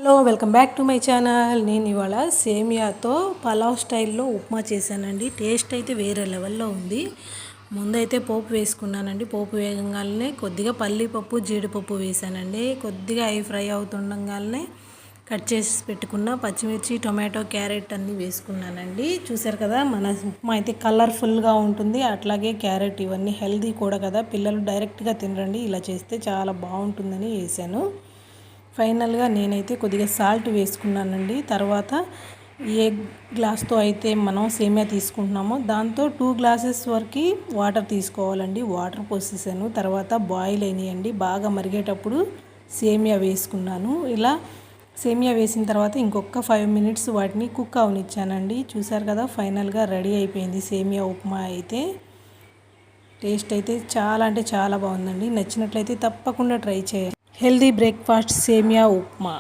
Hello welcome back to my channel. నేను ఇవాళ సేమియాతో పలావ్ స్టైల్లో ఉప్మా చేశానండి. టేస్ట్ అయితే వేరే లెవెల్లో ఉంది. ముందైతే పోపు వేసుకున్నానండి. పోపు వేగంగానే కొద్దిగా పల్లీపప్పు జీడిపప్పు వేసానండి. కొద్దిగా అవి ఫ్రై అవుతుండగానే కట్ చేసి పెట్టుకున్న పచ్చిమిర్చి టొమాటో క్యారెట్ అన్నీ వేసుకున్నానండి. చూసారు కదా, మన ఉప్మా అయితే కలర్ఫుల్గా ఉంటుంది. అట్లాగే క్యారెట్ ఇవన్నీ హెల్దీ కూడా కదా, పిల్లలు డైరెక్ట్గా తినరండి. ఇలా చేస్తే చాలా బాగుంటుందని వేసాను. ఫైనల్గా నేనైతే కొద్దిగా సాల్ట్ వేసుకున్నానండి. తర్వాత ఏ గ్లాస్తో అయితే మనం సేమియా తీసుకుంటున్నామో దాంతో 2 గ్లాసెస్ వరకు వాటర్ తీసుకోవాలండి. వాటర్ పోసేసాను. తర్వాత బాయిల్ అయినాయండి. బాగా మరిగేటప్పుడు సేమియా వేసుకున్నాను. ఇలా సేమియా వేసిన తర్వాత ఇంకొక 5 మినిట్స్ వాటిని కుక్ అవనిచ్చానండి. చూసారు కదా, ఫైనల్గా రెడీ అయిపోయింది సేమియా ఉప్మా అయితే. టేస్ట్ అయితే చాలా అంటే చాలా బాగుందండి. నచ్చినట్లయితే తప్పకుండా ట్రై చేయండి. హెల్దీ బ్రేక్ఫాస్ట్ సేమియా ఉప్మా.